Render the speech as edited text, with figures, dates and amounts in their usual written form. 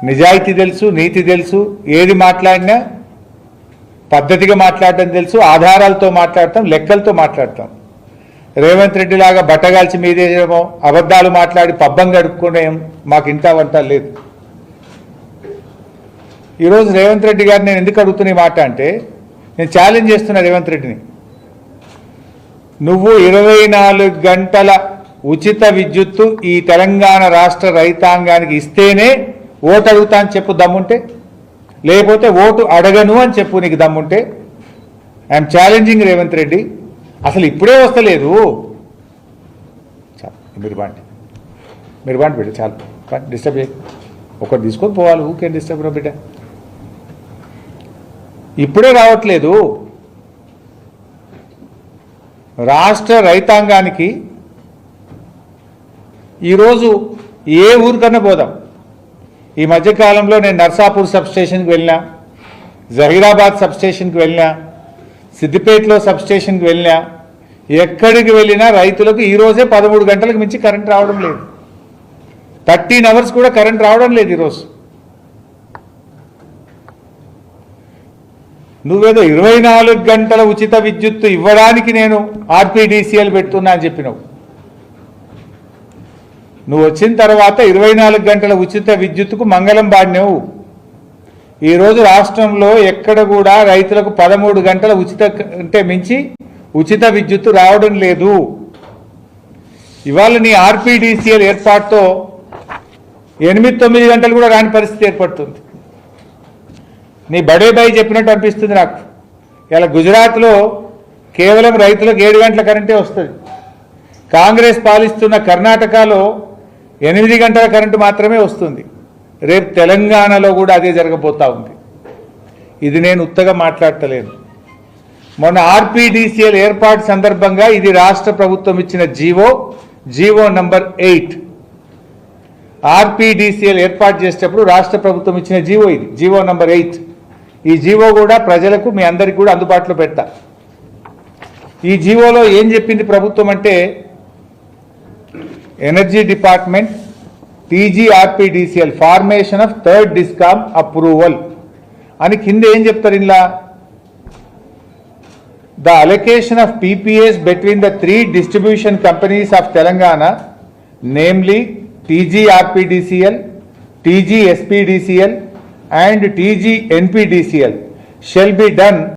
నిజాయితీ తెలుసు, నీతి తెలుసు, ఏది మాట్లాడినా పద్ధతిగా మాట్లాడటం తెలుసు, ఆధారాలతో మాట్లాడతాం, లెక్కలతో మాట్లాడతాం. రేవంత్ రెడ్డి లాగా బట్టగాల్చి మీదేమో అబద్ధాలు మాట్లాడి పబ్బం గడుపుకునేం మాకు ఇంత వంట లేదు. ఈరోజు రేవంత్ రెడ్డి గారిని నేను ఎందుకు అడుగుతున్న మాట అంటే, నేను ఛాలెంజ్ చేస్తున్నా రేవంత్ రెడ్డిని. నువ్వు 24 గంటల ఉచిత విద్యుత్తు ఈ తెలంగాణ రాష్ట్ర రైతాంగానికి ఇస్తేనే ఓటు అడుగుతా అని చెప్పు దమ్ముంటే, లేకపోతే ఓటు అడగను అని చెప్పు నీకు దమ్ముంటే. I'm challenging Revanth Reddy. అసలు ఇప్పుడే వస్తలేదు. మీరు బాండి బిడ్డ, చాలు డిస్టర్బ్ చేయ. ఒకటి తీసుకొని పోవాలి, ఊకే డిస్టర్బ్ రా బిడ్డ. ఇప్పుడే రావట్లేదు. రాష్ట్ర రైతాంగానికి ఈరోజు ఏ ఊరికన్నా పోదాం. ఈ మధ్యకాలంలో నేను నర్సాపూర్ సబ్స్టేషన్కి వెళ్ళినా, జహీరాబాద్ సబ్స్టేషన్కి వెళ్ళినా, సిద్దిపేటలో సబ్స్టేషన్కి వెళ్ళినా, ఎక్కడికి వెళ్ళినా రైతులకు ఈరోజే 13 గంటలకు మించి కరెంట్ రావడం లేదు. 13 అవర్స్ కూడా కరెంట్ రావడం లేదు ఈరోజు. నువ్వేదో 24 గంటల ఉచిత విద్యుత్తు ఇవ్వడానికి నేను ఆర్పీడీసీఎల్ పెడుతున్నా అని చెప్పినావు. నువ్వు వచ్చిన తర్వాత 24 గంటల ఉచిత విద్యుత్తుకు మంగళం పాడినావు. ఈరోజు రాష్ట్రంలో ఎక్కడ కూడా రైతులకు 13 గంటల ఉచిత అంటే మించి ఉచిత విద్యుత్తు రావడం లేదు. ఇవాళ నీ ఆర్పీడీసీఎల్ ఏర్పాటుతో 8-9 గంటలు కూడా రాని పరిస్థితి ఏర్పడుతుంది. నీ బడే బాయ్ చెప్పినట్టు అనిపిస్తుంది నాకు. ఇలా గుజరాత్లో కేవలం రైతులకు 7 గంటల కరెంటే వస్తుంది. కాంగ్రెస్ పాలిస్తున్న కర్ణాటకలో 8 గంటల కరెంటు మాత్రమే వస్తుంది. రేపు తెలంగాణలో కూడా అదే జరగబోతా ఉంది. ఇది నేను ఉత్తగా మాట్లాడతలేను. మొన్న ఆర్పీడీసీఎల్ ఏర్పాటు సందర్భంగా ఇది రాష్ట్ర ప్రభుత్వం ఇచ్చిన జీవో నంబర్ 8. ఆర్పీడీసీఎల్ ఏర్పాటు చేసేటప్పుడు రాష్ట్ర ప్రభుత్వం ఇచ్చిన ఇది జీవో నంబర్ 8. ఈ జీవో కూడా ప్రజలకు మీ అందరికీ కూడా అందుబాటులో పెడతా. ఈ జీవోలో ఏం చెప్పింది ప్రభుత్వం అంటే, energy department TGRPDCL formation of 3rd discom approval అని కింద ఏం చెప్తారు ఇలా, the allocation of PPAs between the 3 distribution companies of Telangana, namely TGRPDCL, TGSPDCL and TGNPDCL shall be done